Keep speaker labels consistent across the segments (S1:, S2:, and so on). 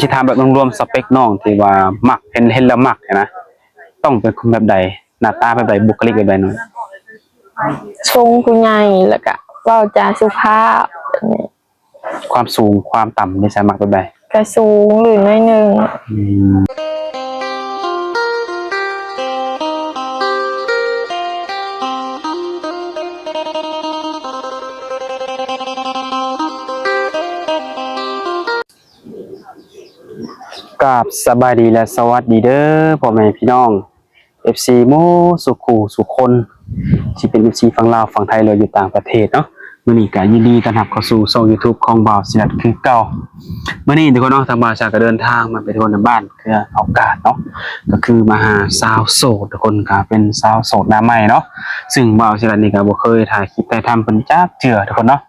S1: สิถามแบบรวมๆสเปคน้องที่ว่ามักเห็นแล้วมักนะต้องเป็นคนแบบใดหน้าตาแบบใดบุคลิกแบบใดเนาะ
S2: ทรงผู้ใหญ่แล้วก็เว้าจาสุภาพแบบนี้
S1: ความสูงความต่ำนี่สมักแบบใด
S2: ก็สูงหรือน้อยหนึง
S1: อืมกราบสบายดีและสวัสดีเด้อพ่อแม่พี่น้อง FC โมสุขูสุคนที่เป็น FC ฝั่งลาวฝั่งไทยเลยอยู่ต่างประเทศเนาะมื้อนี้ก็ยินดีต้อนรับเข้าสู่ช่อง YouTube ของบ่าวศิลัดคือเก่ามื้อนี้ทุกคนเนาะทางบ่าวชาก็เดินทางมาไปที่บ้านคือโอกาสเนาะก็คือมาหาสาวโสดทุกคนก็เป็นสาวโสดหน้าใหม่เนาะซึ่งบ่าวศิลัดนี่ก็บ่เคยถ่ายคลิปถ่ายทำเพิ่นจักเทื่อทุกคนเนาะ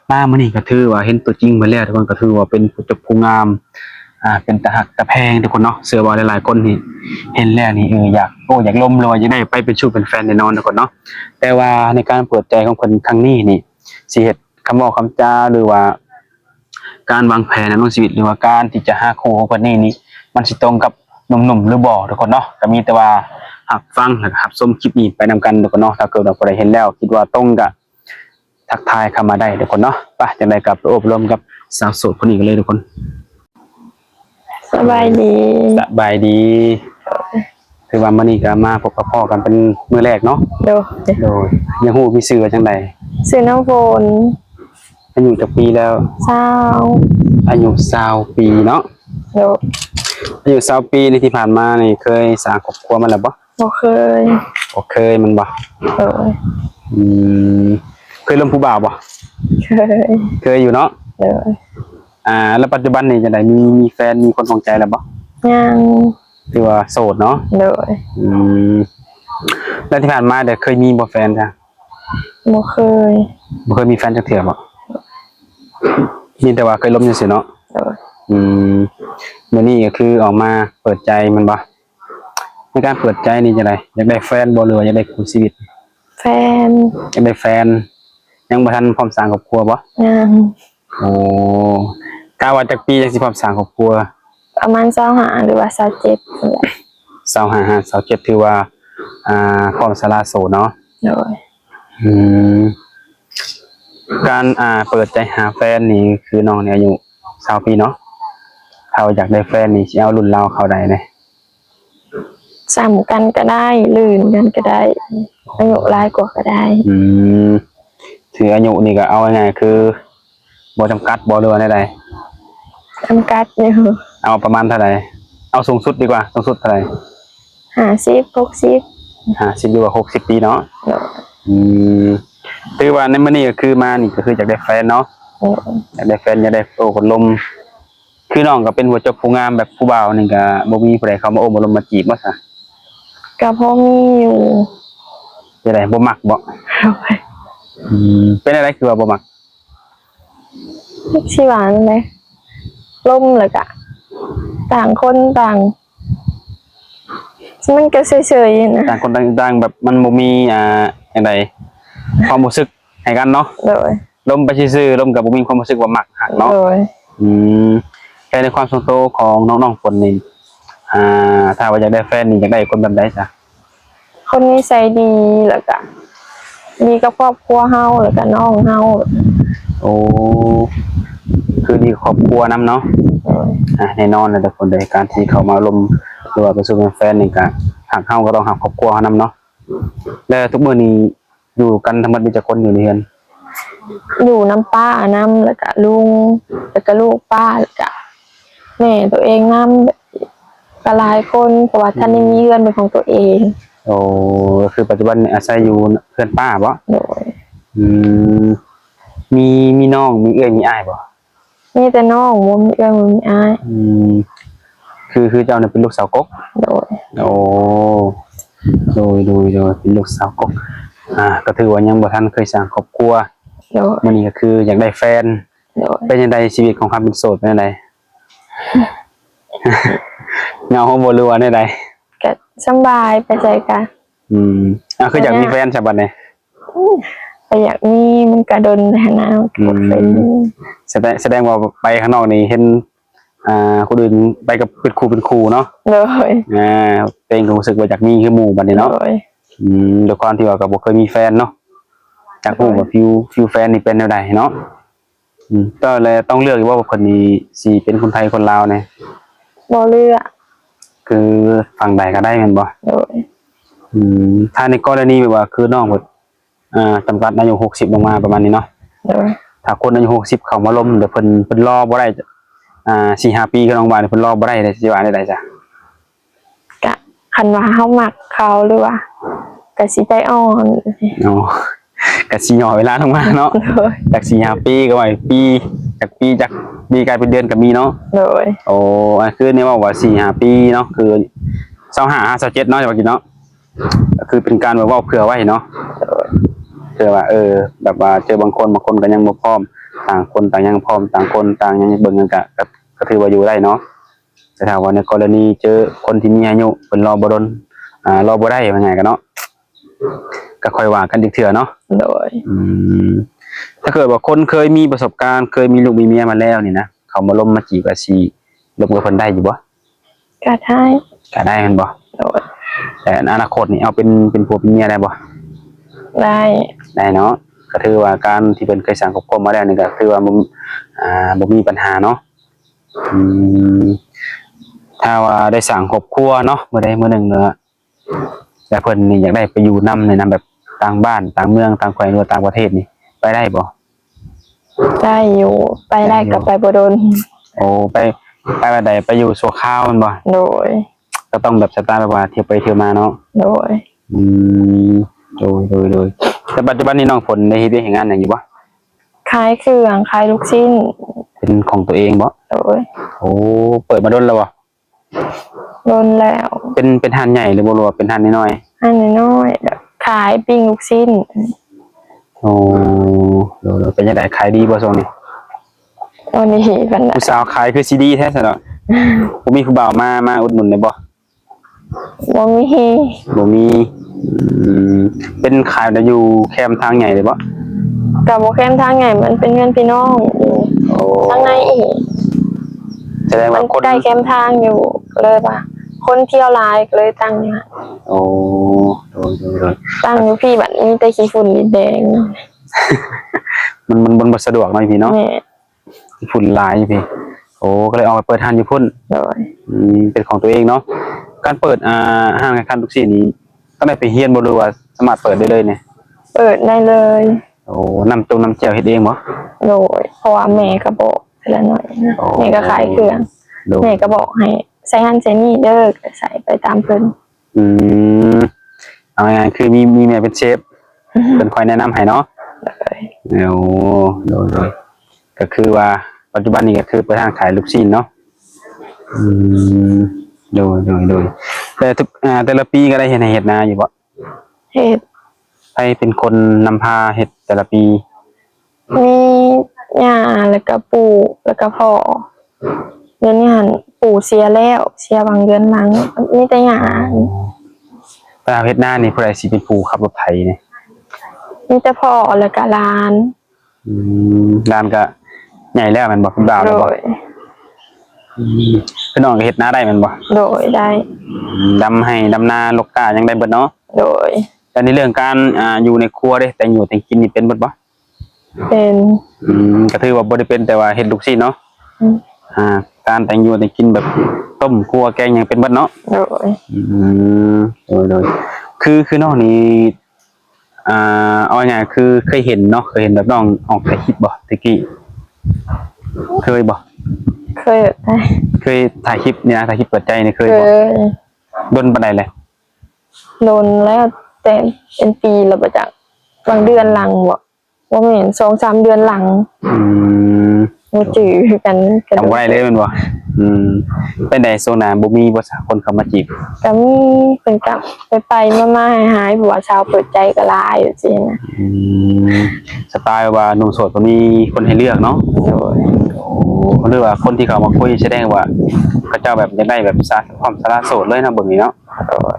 S1: มามื้อนี้ก็ถือว่าเห็นตัวจริงมาแล้วทุกคนก็ถือว่าเป็นผู้เจ้าผู้งามเป็นตาหักตาแพงทุกคนเนาะเชื่อว่าหลายๆคนนี่เห็นแล้วนี่อยากล้มเลยอยากได้ไปเป็นชู้เป็นแฟนแน่นอนทุกคนเนาะแต่ว่าในการเปิดใจของเพิ่นครั้งนี้นี่สิเฮ็ดคำบอกคำจาหรือว่าการวางแผนในชีวิตหรือว่าการที่จะหาคู่ของเพิ่นนี่มันสิตรงกับหนุ่มๆหรือบ่ทุกคนเนาะก็มีแต่ว่าหักฟังแล้วก็รับชมคลิปนี้ไปนำกันทุกคนเนาะถ้าเกิดว่าผู้ใดเห็นแล้วคิดว่าตรงก็ทักทายเข้ามาได้ทุกคนเนาะไปจังได๋ก็ไปอบรมกับสาวโสดคนนี้กันเลยทุกคน
S2: สบายดี
S1: สบายดีถือว่ามื้อนี้ก็มาพบกับพ่อกันเป็นมื้อแรกเนาะโดยยังฮู้มีชื่อว่าจังได๋
S2: ชื่อน้ำฝน
S1: อายุจักปีแล้ว
S2: 20
S1: อายุ20ปีเนาะ
S2: โดย
S1: อายุ20ปีในที่ผ่านมานี่เคยสร้างครอบครัวมาแล้วบ่
S2: เคย
S1: บ่เคยมันบ่
S2: โดย
S1: อืมเคยล้มผู้บ่าวบ่เคยอยู่เนาะ
S2: โดย
S1: แล้วปัจจุบันนี่จังได๋มีแฟนมีคนของใจแล้วบ่
S2: ยัง
S1: ถือว่าโสดเนาะ
S2: โดย
S1: แล้วที่ผ่านมาเคยมีบ่แฟนจ้ะ
S2: บ่เคย
S1: มีแฟนจักเทื่อบ่มีแต่ว่าเคยล้มจังซี่เนาะ
S2: โดย
S1: มื้อนี้ก็คือออกมาเปิดใจมันบ่ในการเปิดใจนี่จังได๋อยากได้แฟนบ่หรือว่าอยากได้คู่ชีวิต
S2: แฟน
S1: อยากได้แฟนยังบ่ทันพร้อมสร้างครอบครัวบ่
S2: ยัง
S1: โอ้กะว่าจักปีจังสิพร้อมสร้างครอบครัว
S2: ประมาณ25หรือว่า27นั่นแหละ
S1: 25 27ถือว่าพร้อมสละโสดเนาะ
S2: โดย
S1: การเปิดใจหาแฟนนี่คือน้องเนี่ยอายุ20ปีเนาะถ้าอยากได้แฟนนี่สิเอารุ่นราวเข้าใดเด้
S2: ซ้ำกันก็ได้ลื่นกันก็ได้อายุหลายกว่าก็ได้
S1: ถืออายุนี่ก็เอาง่ายๆคือบ่จำกัดบ่หรือว่าใด
S2: จำกัดอยู่
S1: เอาประมาณเท่าใดเอาสูงสุดดีกว่าสูงสุดเท่าใด
S2: 50 60
S1: หรือว่า60ปีเนาะถือว่าในมื้อนี้ก็คือมานี่ก็คืออยากได้แฟนเนาะอยากได้แฟนอยากได้โอ้คนลมคือน้องก็เป็นหัวใจผู้งามแบบผู้บ่าวนี่ก็บ่มีผู้ใดเข้ามาโอ้มาลมมาจีบบ่ซะ
S2: ก็พอมีอยู่
S1: จังได๋บ่มักบ่เป็นอะไรคือว่าบ่มัก
S2: สิว่าจังได๋ล่มแล้วก็ต่างคนต่างมันก็เฉยๆนะ
S1: ต่างคนต่างแบบมันบ่มีจังได๋ความรู้สึกให้กันเนาะ
S2: โดย
S1: ลมไปซื่อๆลมก็บ่มีความรู้สึกว่ามักฮักเนาะ
S2: โดย
S1: แต่ในความส่วนตัวของน้องๆคนนี้ถ้าว่าอยากได้แฟนนี่อยากได้คนแบบใดจ้ะ
S2: คนนิสัยดีแล้วก็ดีกับครอบครัวเฮาแล้วก็น้องเฮา
S1: โอ้คือดีครอบครัวนำเนาะแน่นอนเลยทุกคนโดยการที่เขามาลมหรือว่าไปสู่เป็นแฟนนี่ก็หักเฮาก็ต้องหักครอบครัวเฮานำเนาะแล้วทุกมื้อนี้อยู่กันทั้งหมดมีจักคนอยู่ในเรือน
S2: อยู่น้ำป้านำแล้วก็ลุงแล้วก็ลูกป้าแล้วก็แม่ตัวเองนำก็หลายคนเพราะว่าท่านได้มีเรือนเป็นของตัวเอง
S1: โอ้คือปัจจุบันอาศัยอยู่เพื่อนป้าบ่
S2: โดย
S1: มีน้องมีเอื้อยมีอ้ายบ่
S2: มีแต่น้องบ่มีเอื้อยบ่มีอ้าย
S1: คือเจ้าเนี่ยเป็นลูกสาวกก
S2: โดย
S1: โอ้โดยเป็นลูกสาวกกก็ถือว่ายังบ่ทันเคยสร้างครอบครัวมื้อนี้ก็คืออยากได้แฟนเป็นจังได๋ชีวิตของความเป็นโสดเป็นจังได๋เหงาบ่รู้ว่าใด
S2: ก็สบายไปใจกัน
S1: คืออยากมีแฟนใช่บัดนี้
S2: แต่อยากมีมันก็ดนแหนะหมดเป็น
S1: แสดงว่าไปข้างนอกนี่เห็น คนอื่นไปกับเป็นครูเนาะ
S2: โดย
S1: ตัวเองก็รู้สึกว่าอยากมีคือหมู่บัดนี้
S2: โด
S1: เนาะ
S2: ย
S1: โดยความที่ว่าก็บ่เคยมีแฟนเนาะจากฮู้ว่าฟิวแฟนนี่เป็นแนวใดเนาะก็เลยต้องเลือกว่าคนนี้สิเป็นคนไทยคนลาวเนี่ย
S2: บ่เลือก
S1: คือฝั่งใดก็ได้แม่นบ่
S2: โดย
S1: ถ้าในกรณีแบบว่าคือน้องเพิ่นจำกัดอายุ60ลงมาประมาณนี้เนาะ
S2: โดย
S1: ถ้าคนอายุ60เข้ามาล้มเดี๋ยวเพิ่นรอบ่ได้4-5 ปีก็น้องว่าเพิ่นรอบ่ได้เลยสิว่าได้จ้ะ
S2: กะคันว่าเฮามักเขาหรือว่าก็สิใจอ่อน
S1: อ๋อก็สิย่อเวลาลงมาเนาะ
S2: โดย
S1: จาก4-5 ปีก็ไว้จากปีกลายเป็นเดือนก็มีเนาะ
S2: โดย
S1: โอ้คือเนี่ยว่า4-5 ปีเนาะคือ25-27เนาะจะว่ากินเนาะก็คือเป็นการแบบว่าเผื่อไว้เนาะ
S2: โดย
S1: เผื่อว่าแบบว่าเจอบางคนก็ยังบ่พร้อมต่างคนต่างยังพร้อมต่างคนต่างยังเบิ่งกันก็ถือว่าอยู่ได้เนาะแต่ถ้าว่าในกรณีเจอคนที่มีอายุเพิ่นรอบ่ดนรอบ่ได้ว่าไงกันเนาะก็ค่อยว่ากันอีกเทื่อเนาะ
S2: โดย
S1: ถ้าเกิดว่าคนเคยมีประสบการณ์เคยมีลูกมีเมียมาแล้วนี่นะเขามาล้มมาจีบก็สิล้มกับเพิ่นได้อยู่บ่
S2: ก็ได้
S1: ก็ได้แม่นบ่
S2: โดย
S1: แต่ในอนาคตนี่เอาเป็นผัวเป็นเมียได้บ่
S2: ได้
S1: ได้เนาะก็ถือว่าการที่เพิ่นเคยสร้างครอบครัวมาแล้วนี่ก็ถือว่าบ่มีปัญหาเนาะถ้าว่าได้สร้างครอบครัวเนาะมื้อใดมื้อหนึ่งเนาะแต่เพิ่นนี่อยากได้ไปอยู่นำในแบบต่างบ้านต่างเมืองต่างแขวงหรือว่าต่างประเทศนี่ไปได้บ่
S2: ได้อยู่ไปได้กับไปบ่โดน
S1: โอ้ไปแบบใดไปอยู่ชั่วคราวแม่นบ่
S2: โดย
S1: ก็ต้องแบบสไตล์แบบว่าเที่ยวไปเที่ยวมาเนาะ
S2: โดย
S1: อืมโดยแต่ปัจจุบันนี้น้องฝนได้เฮ็ดเวียกงานหยังอยู่บ่
S2: ขายเครื่องขายลูกชิ้น
S1: เป็นของตัวเองบ่
S2: โดย
S1: โอ้เปิดมาดนแล้วบ่
S2: โดนแล้ว
S1: เป็นห้านใหญ่หรือบ่รู้ว่าเป็นห้านน้อย
S2: อันน้อยๆแบบขายปิ้งลูกชิ้น
S1: ๆโอ้โดเป็นจังได๋ขายดีบ่ช่วงนี้
S2: วันนี้กันนะ
S1: ผู้สาวขายคือสิดีแท้ซะเนาะบ่มีผู้บ่าวมาอุดหนุนได้บ่
S2: บ่มี
S1: บ่มีเป็นขายได้อยู่แคมป์ทางใหญ่เลยบ่
S2: กับโบแคมทางไงมันเป็นเงินพี่น้องอยู่
S1: โอ้
S2: ทางในอีก
S1: แสดง
S2: มั
S1: ว่าน คน
S2: ใกล้แคมทางอยู่เลยป่ะคนเที่ยวหลายก็เลยตั้งเนี่ย
S1: โอ้โด
S2: ตั้งอยู่พี่บัดมีแต่ขี้ฝุ่นดินแดง
S1: มันบ่สะดวกหน่อยพี่เนาะ
S2: แม่
S1: ฝุ่นหลายอยู่พี่โอ้ก็เลยออกไปเปิดห้างอยู่พุ่น
S2: โดย
S1: เป็นของตัวเองเนาะการเปิดห้างขายทุกสิ่งนี้ต้องได้ไปเรียนบ่หรือว่าสามารถเปิดได้เลยเนี่ย
S2: เปิดได้เลย
S1: โอ้น้ำแจ่วเฮ็ดเองบ่
S2: โดยเพราะว่าแม่ก็บอกทีละหน่อยนะ
S1: โอ้
S2: แม่ก็ขายเครื่อง
S1: โดย
S2: แม่ก็บอกให้ใส่ฮันใส่นี่เด้อก็ใส่ไปตามเพิ่น
S1: อืมเอาง่ายๆคือมีแม่เป็นเชฟเป็นคอยแนะนำให้เนาะ
S2: เลย
S1: โอ้โดยก็คือว่าปัจจุบันนี้ก็คือไปทางขายลูกชิ้นเนาะอืมโดยแต่ทุกแต่ละปีก็ได้เห็นให้เฮ็ดนาอยู่บ่
S2: เฮ็ด
S1: ให้เป็นคนนำพาเฮ็ดแต่ละปี
S2: มีย่าแล้วก็ปู่แล้วก็พ่อเดือนนี้หันปู่เสียแล้วเสียบางเดือนหลังมีแต่ย่า
S1: เวลาเฮ็ดนานี่ผู้ใดสิเป็นผู้ขับรถไถนี่
S2: มีแต่พ่อแล้วก็หลาน
S1: ร้านก็ใหญ่แล้วแม่นบ่คุณบ่าว
S2: โด
S1: แล้วบ่
S2: ย
S1: พี่น้องก็เฮ็ดนาได้แม่นบ่
S2: โดยได้
S1: ดำให้ดำนาลกกายังได้เบิดเนาะ
S2: โดย
S1: แต่ในเรื่องการอยู่ในครัวเด้แต่งอยู่แต่งกินนี่เป็นเบิดบ่
S2: เป็น
S1: ก็ถือว่าบ่ได้เป็นแต่ว่าเฮ็ดลูกชิ้นเนาะ
S2: อืม
S1: การแต่งอยู่แต่งกินแบบต้มครัวแกงหยังเป็นเบิดเนาะ
S2: โดย
S1: โดยคือน้องนี่เอาง่ายๆคือเคยเห็นเนาะเคยเห็นแบบน้องออกถ่ายคลิปบ่ตะกี้เคยบ่
S2: เคยได้
S1: เคยถ่ายคลิปเนี่ยนะถ่ายคลิปเปิดใจนี่เคย
S2: เค
S1: บ่
S2: ย
S1: ดนปานใดเลย
S2: โดนแล้วแต่เป็นปีแล้วประจักบางเดือนหลังบ่ว่าไม่เห็น2-3 เดือนหลัง มูจือกัน
S1: จำบ่ได้เลยแม่นบ่เป็นไดโซนาบ่มีบ่สาวคนเข้ามาจีบ
S2: ก็มีเป็นกับไปมาๆหายๆผัวชาวเปิดใจก็หลายอยู่สินะ
S1: สไตล์ว่าหนุ่มโสดก็มีคนให้เลือกเนาะ
S2: โดย
S1: หรือว่าคนที่เขามาคุยแสดงว่าเขาเจ้าแบบอยากได้แบบความสละโสดเลยนะเบิ่งนี่เนาะ
S2: โดย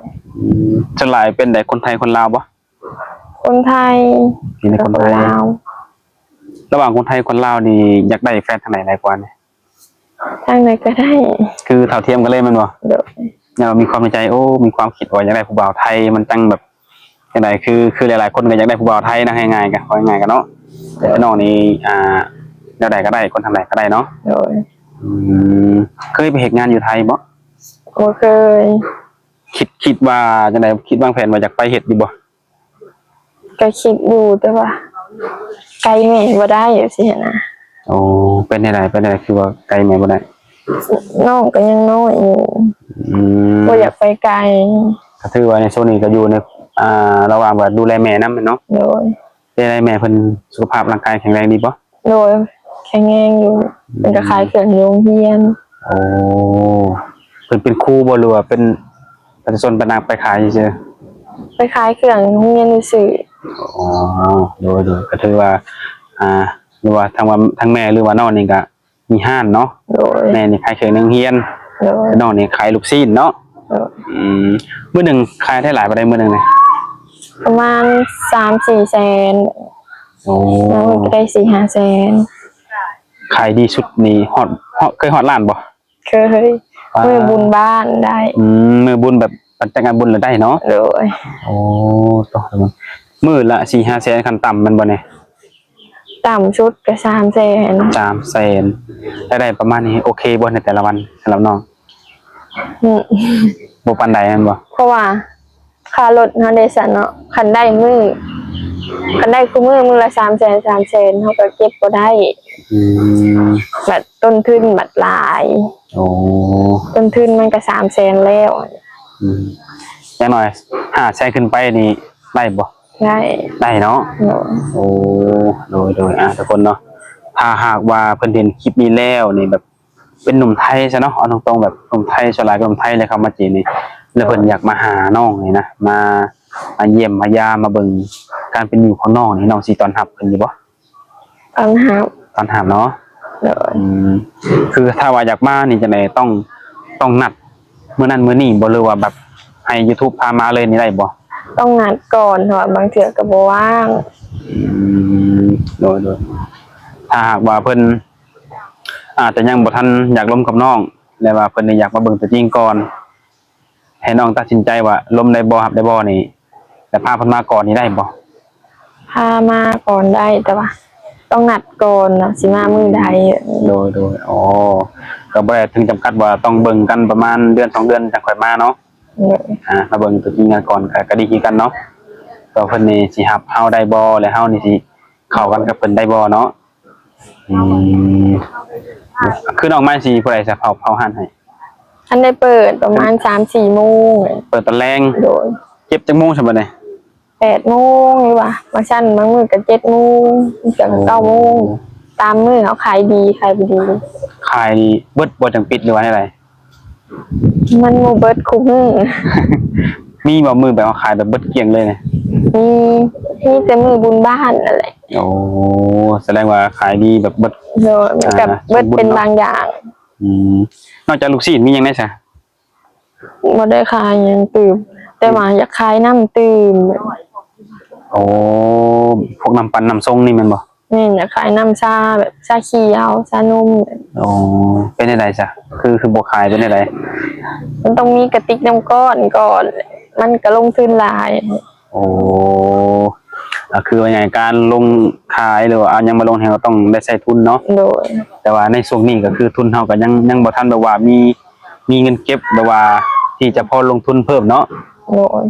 S1: ส่วนหลายเป็นได้คนไทยคนลาวบ่
S2: คนไทย
S1: มีแต่คนไทย
S2: ลาว
S1: ระหว่างคนไทยคนลาวนี่อยากได้แฟนทางไหนหลายกว่าเนี่ย
S2: ทางไหนก็ได้
S1: คือเท่าเทียมกันเลยแมันบ่
S2: โดย
S1: เรามีความในใจโอ้มีความคิดว่าอยากได้ผู้บ่าวไทยมันตั้งแบบยังไงคือหลายๆคนก็อยากได้ผู้บ่าวไทยนะง่ายๆกันง่ายๆกันเนาะแต่พี่น้องนี่แนวใดก็ได้คนทำไหนก็ได้เนาะ
S2: โดย
S1: อืมเคยไปเฮ็ดงานอยู่ไทยบ่
S2: บ่เคย
S1: คิดว่าจังไดคิดวางแผนว่าอยากไปเฮ็ดอยู่บ่
S2: ก็คิดอยู่แต่ว่าไกลแม่บ่ได้อยู่สินะ
S1: โอ้เป็นจังไดคือว่าไกลแม่บ่ได้
S2: น้องก็ยังน้อยอยู่
S1: อืม
S2: บ่อยากไปไกล
S1: ก็ถือว่าในโซนนี้ก็อยู่ในระหว่างว่าดูแลแม่นำเนาะ
S2: โดย
S1: เป็นไรแม่เพิ่นสุขภาพร่างกายแข็งแรงดีบ่
S2: โดยแข็งแรงอยู่เป็นก็ขายเครื่องโรงเรียน
S1: โอ้เพิ่นเป็นครูบ่หรือว่าเป็นประชาชนไปนางไปขายซื่อ
S2: ไปขายเครื่องโรงเรียนซื่อ
S1: ๆอ๋อโดยก็ถือว่าหรือว่าทางแม่หรือว่าน้องนี่ก็มีห้านเนาะ
S2: โดย
S1: แม่นี่ขายเครื่องนึงเฮียน
S2: โดย
S1: น้องนี่ขายลูกชิ้นเนาะ
S2: โดย
S1: มื้อหนึงขายได้หลายปานใดมื้อหนึงนี่
S2: ประมาณ 3-4 แสน
S1: โอ้
S2: แล้วมันก็ได้ 4-5 แสน
S1: ขายดีสุดนี่ฮอดเคยฮอดล้านบ่
S2: เคยมือบุญบ้านได้
S1: มื้อบุญแบบปัจจัยงานบุญแล้วได้เนาะ
S2: โดย
S1: โอ้ต่อมื้อละ 4-5 แสนคันต่ำมันบ่เนี่ย
S2: ต่ำชุดก็3 แสน
S1: 3 แสนได้ประมาณนี้โอเคบ่ในแต่ละวันสำหรับน้อง
S2: อืม
S1: บ่ปานใดแม่นบ่
S2: เพราะว่าค่ารถเฮาได้สั่นเนาะคันได้คือมือละ3 แสน3 แสนเฮาก็เก็บบ่ได้
S1: อืม
S2: บัดต้นทุนบัดหลาย
S1: โอ้
S2: ต้นทุนมันก็3 แสนแล้ว
S1: อย่างน้อย5แสนขึ้นไปนี่ได้บ่
S2: ได้
S1: ได้เนาะ
S2: เนาะ
S1: โอ้โดยทุกคนเนาะถ้าหากว่าเพิ่นเห็นคลิปนี้แล้วนี่แบบเป็นหนุ่มไทยซะเนาะเอาตรงๆแบบหนุ่มไทยส่วนหลายเป็นหนุ่มไทยเลยครับมาจีนนี่แล้วเพิ่นอยากมาหาน้องนี่นะมาเยี่ยมมายามมาเบิ่งการเป็นอยู่ของน้องนี่น้องสิต้อนรับเพิ่นอยู่บ่
S2: ตอนหา
S1: ต้อนรับเนาะ
S2: เนาะ
S1: คือถ้าว่าอยากมานี่จังได๋ต้องนัดมื้อนั้นมื้อนี้บ่หรือว่าแบบให้ YouTube พามาเลยนี่ได้บ่
S2: ต้องนัดก่อนเพราะว่าบางเทื่อก็บ่ว่าง
S1: โดยถ้าหากว่าเพิ่นอาจจะยังบ่ทันอยากล้มกับน้องและว่าเพิ่นนี่อยากมาเบิ่งตัวจริงก่อนให้น้องตัดสินใจว่าล้มได้บ่รับได้บ่นี่แต่พาเพิ่นมาก่อนนี่ได้บ่
S2: พามาก่อนได้แต่ว่า ต้องนัดก่อนเนาะสิมามื้อใด
S1: โดยอ๋อก็บ่ได้ถึงจำกัดว่าต้องเบิ่งกันประมาณเดือน2เดือนจังค่อยมาเนาะ
S2: เนาะ
S1: มาเบิ่งตัวจริงกันก่อนก็ดีคือกันเนาะก็เพิ่นนี่สิรับเฮาได้บ่และเฮานี่สิเข้ากันกับเพิ่นได้บ่เนาะคือน้องไม้สิผู้ใดจะเผาหั่นให้
S2: อันได้เปิดประมาณ 3-4 โมง
S1: เปิดตอนแรง
S2: โดย
S1: เก็บจังโมงใช่บ่เนี่ย
S2: 8 โมงหรือว่าบางชั้นบางมื้อก็7 โมงบางเทื่อก็9 โมงตามมื้อเขาขายดีขายบ่ดี
S1: ขายเบิดบ่จังปิดหรือว่าอะไร
S2: มันบ่เบิดคุมื้อ
S1: มีบ่มือแบบว่าขายแบบเบิดเกลี้ยงเลยเนี่ย
S2: มีแต่มื้อบุญบ้านนั่นแหละ
S1: โอ้แสดงว่าขายดีแบบเบิด
S2: โดยมันก็เบิดเป็นบางอย่าง
S1: นอกจากลูกศิษย์มีหยังได้ซะ
S2: บ่ได้ขายหยังตื่มแต่ว่าอยากขายน้ำตื่ม
S1: โอ้พวกน้ำปั่นน้ำส้มนี่แม่นบ่
S2: นี่อยากขายน้ำชาแบบชาเขียวชานม
S1: โอ้เป็นจังได๋ซะคือบ่ขายเป็นจังได๋
S2: มันต้องมีกระติกน้ำก้อนก่อน มันก็ลงทุนหลาย
S1: โอ้คือว่าไงการลงขายหรือว่าเอาหยังมาลงให้เราต้องได้ใช้ทุนเนาะ
S2: โดย
S1: แต่ว่าในช่วงนี้ก็คือทุนเฮาก็ยังบ่ทันแบบว่ามีเงินเก็บแบบว่าที่จะพอลงทุนเพิ่มเนาะ
S2: โดย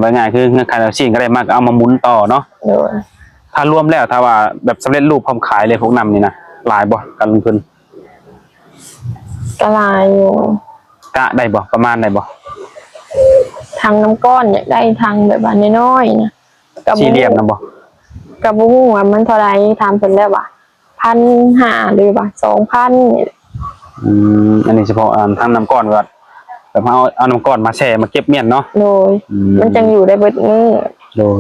S1: ว่าง่ายคือเงินขายแล้วชิ้นก็ได้มากก็เอามาหมุนต่อเนาะ
S2: โดย
S1: ถ้ารวมแล้วถ้าว่าแบบสำเร็จรูปพร้อมขายเลยพวกนำนี่นะหลายบ่การลงทุน
S2: ก็หลายอยู่
S1: กะได้บ่ประมาณได้บ่
S2: ทางน้ำก้อนอยากได้ทางแบบว่าน้อยๆนะ
S1: สี่เหลี่ยมนะบ่
S2: กับบ่ฮู้ว่ามันเท่าไหร่ถามเพิ่นแล้วว่า 1,500 หรือว่า 2,000 นี่แหละ
S1: อันนี้เฉพาะทำน้ำก้อนก็แบบเอาน้ำก้อนมาแช่มาเก็บเมียนเนาะ
S2: โดย มันจังอยู่ได้เบิดมื้อ
S1: โดย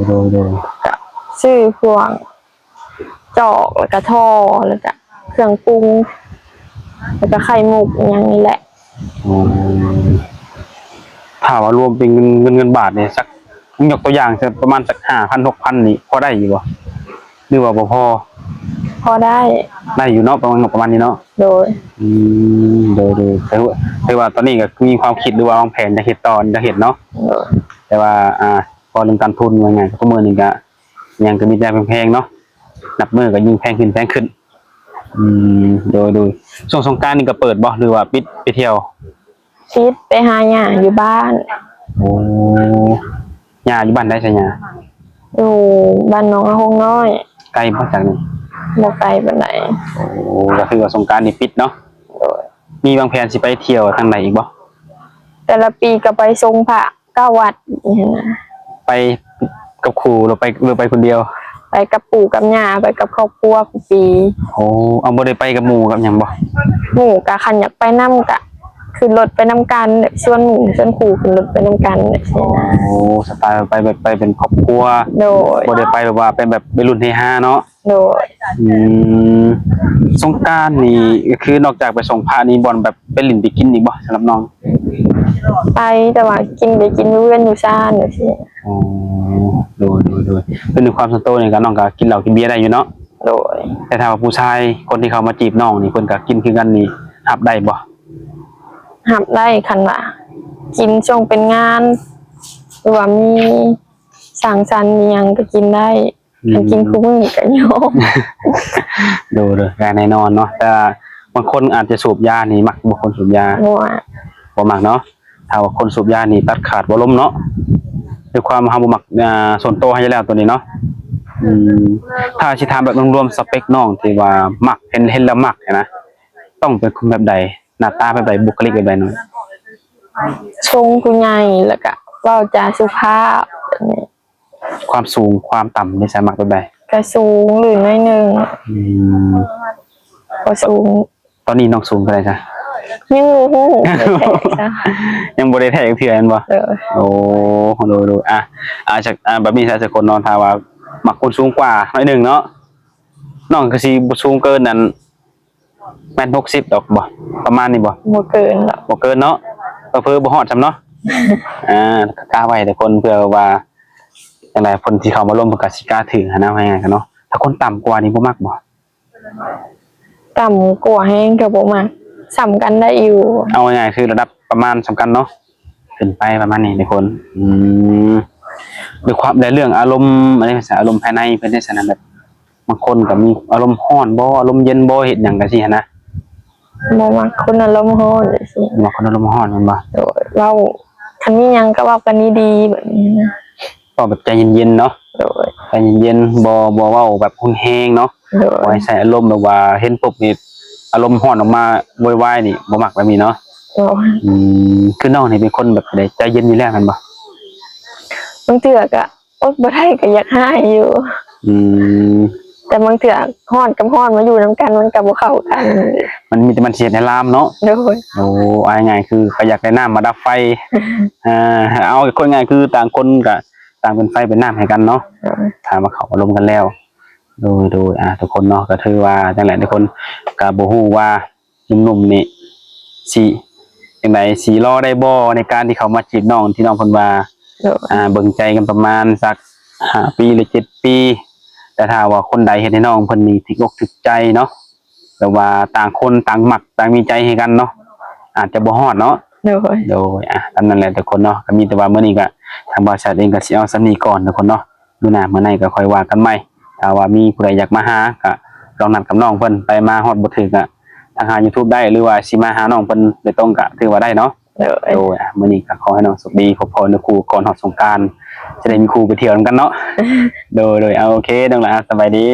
S2: ก็ซื้อพวงจอกแล้วก็ท่อแล้วก็เครื่องปรุงแล้วก็ไข่มุกอหย่างนี้แหละ
S1: ถ้าว่ารวมเป็นเงินบาทเนี่ยสักยกตัวอย่างประมาณสัก5,000 6,000นี่พอได้อยู่บ่หรือว่าบ่พอ
S2: พอได้
S1: อยู่เนาะประมาณนี้เนาะ
S2: โดย
S1: โดยแต่ว่าตอนนี้ก็มีความคิดหรือว่าวางแผนจะเฮ็ดตอนจะเฮ็ดเนาะ
S2: โดย
S1: แต่ว่าพอเรื่องการทุนว่าไงก็มื้อนึงก็ยังก็มีแต่แพงๆเนาะนับมื้อก็ยิ่งแพงขึ้นโดยช่วงสงกรานต์นี่ก็เปิดบ่หรือว่าปิดไปเที่ยว
S2: คิดไปหาหญ้าอยู่บ้าน
S1: โอ้ย่าอยู่บ้านได้ใช่ย่า
S2: อยู่บ้านน้องอาหงน้อย
S1: ไกลบ่จากนี้
S2: บ่ไกลปานใด
S1: โอ้ก็คือว่าสงกรานต์นี่ปิดเนาะ
S2: โดย
S1: มีวางแผนสิไปเที่ยวทางไหนอีกบ่
S2: แต่ละปีก็ไปทรงพระ9วัดนี่นะ
S1: ไปกับครูหรือไปคนเดียว
S2: ไปกับปู่กับย่าไปกับครอบครัวทุกปี
S1: โอ้เอาบ่ได้ไปกับหมู่กับหยังบ่
S2: หมู่ก็คันอยากไปนำก็ขึ้นรถไปนำกันชวนหมู่ชวนครูขึ้นรถไปนำกันจังซี่นะ
S1: โอ้สไตล์ไปแบบไปเป็นครอบครัว
S2: โดย
S1: บ่ได้ไปแบบว่าเป็นแบบวัยรุ่นเฮฮาเนาะ
S2: โดย
S1: สงกรานต์นี่ก็คือนอกจากไปส่งพระนี่บ่อนแบบไปเลินไปกินอีกบ่สำหรับน้อง
S2: ไปแต่ว่ากินไปกินอยู่เรือนอยู่ซ่านจังซี่
S1: อ๋อโดยเป็นความส่วนตัวนี่ก็น้องก็กินเหล้ากินเบียร์ได้อยู่เนาะ
S2: โดย
S1: แต่ถ้าว่าผู้ชายคนที่เขามาจีบน้องนี่เพิ่นก็กินคือกันนี่รับได้บ่
S2: หับได้คันว่ากินช่วงเป็นงานหรือว่ามีสังสรรค์มีหยังก็กินได้คันกินคู่มื้อก็ยอม
S1: ดูแน่นอนเนาะแต่บางคนอาจจะสูบยานี่มักบางคนสูบยา
S2: บ่ว่า
S1: บ่มักเนาะถ้าว่าคนสูบยานี่ตัดขาดบ่ล้มเนาะด้วยความเฮาบ่มักส่วนตัวให้แล้วตัวนี้เนาะถ้าสิถามแบบรวมๆสเปคน้องที่ว่ามักเห็นแล้วมักนะต้องเป็นคนแบบใดหน้าตาแบบใดบุคลิกแบบใดเนาะ
S2: ชงผู้ใหญ่แล้วก็เว้าจาสุภาพแบบนี้
S1: ความสูงความต่ำนี่สมักแบบใด
S2: ก็สูงหรือน้อยหนึง
S1: อืม
S2: บ่สูง
S1: ตอนนี้น้องสูงเท่าไหร่จ๊ะ
S2: ยังบ่ฮู้เลยจ้ะ
S1: ยังบ่ได้แท้อีกเทื่อแม่นบ่
S2: เออ
S1: โอ้ดูจากแบบนี้สักคนนอนทาว่ามักคนสูงกว่าหน่อยหนึ่งเนาะน้องก็สิบ่สูงเกินนั้น1.60ดอกบ่ประมาณนี้บ่
S2: บ่เกินหรอก
S1: บ่เกินเนาะเพิ่นบ่ฮอดซำเนาะกล้าไว้แต่คนเพื่อว่าจังไดคนที่เข้ามาร่วมเพิ่นก็สิกล้าถือหันนะว่าไงกันเนาะถ้าคนต่ำกว่านี่บ่มักบ่
S2: ต่ำกว่าแห้งก็บ่มักซ้ำกันได้อยู่
S1: เอาง่ายๆคือระดับประมาณสำคัญเนาะขึ้นไปประมาณนี้ทุกคนด้วยความในเรื่องอารมณ์อะไรภาษาอารมณ์ภายในเพิ่นได้สนานแบบบางคนก็มีอารมณ์ร้อนบ่อารมณ์เย็นบ่เฮ็ดหยังจังซี่หันนะ
S2: บ่มักคนอารมณ์ร้อนจังซี่
S1: บางคนอารมณ์ร้อนแม่นบ่
S2: โดยเว้าคันมีหยังก็เว้ากันดีๆแบบนี้นะ
S1: ก็แบบใจเย็นๆเนาะ
S2: โดย
S1: ใจเย็นๆบ่เว้าแบบรุนแรงเนาะ
S2: โด
S1: บ่
S2: ย
S1: ให้ใส่อารมณ์แบบว่าเห็นปุ๊บนี่อารมณ์ร้อนออกมาโวยวายนี่บ่มักแบบนี้เนาะ
S2: โดย
S1: คือน้องนี่เป็นคนแบบใดใจเย็นอยู่แล้วแม่นบ่
S2: บางเทื่อก็อดบ่ได้ก็อยากหายอยู่
S1: อืม
S2: แต่บางเทื่อร้อนกับร้อนมาอยู่นํกันมันก็บ่เข้ากัน
S1: มันมีแต่มันเสียในลามเนาะ
S2: โดย
S1: โอ้เอาง่ายๆคือก็อยากได้น้ำมาดับไฟ เอาคนง่ายคือต่างคนก็ต่างเป็นไฟเป็นน้ำให้กันเนาะถ้ามาเข้าอารมณ์กันแล้วโดยทุกคนเนาะก็ถือว่าจังได๋ทุกคนก็บ่ฮู้ว่าหนุ่มๆนี่สิจังไดสิรอได้บ่ในการที่เขามาจีบน้องที่น้องเพิ่นว่า
S2: โดย
S1: เบิ่งใจกันประมาณสัก5ปีหรือ7ปีแต่ถ้าว่าคนใดเฮ็ดให้น้องเพิ่นนี่ถึกอกถึกใจเนาะแต่ว่าต่างคนต่างมักต่างมีใจให้กันเนาะอาจจะบ่ฮอดเนาะ
S2: โดย
S1: ตามนั้นแหละทุกคนเนาะก็มีแต่ว่ามื้อนี้ก็ทางบริษัทเองก็สิเอาสำนี้ก่อนทุกคนเนาะมื้อหน้ามื้อไหนก็ค่อยว่ากันใหม่ถ้าว่ามีผู้ใดอยากมาหาก็ลองนัดกับน้องเพิ่นไปมาฮอดบ่ถึกก็ทางหา YouTube ได้หรือว่าสิมาหาน้องเพิ่นโดยตรงก็ถือว่าได้เนาะ
S2: โดย
S1: มื้อนี้ก็ขอให้น้องสุขดีพบพรในครูก่อนฮอดสงกรานต์จะได้มีครูไปเที่ยวกันเนาะโดยเอาโอเคน้องหลานสบายดี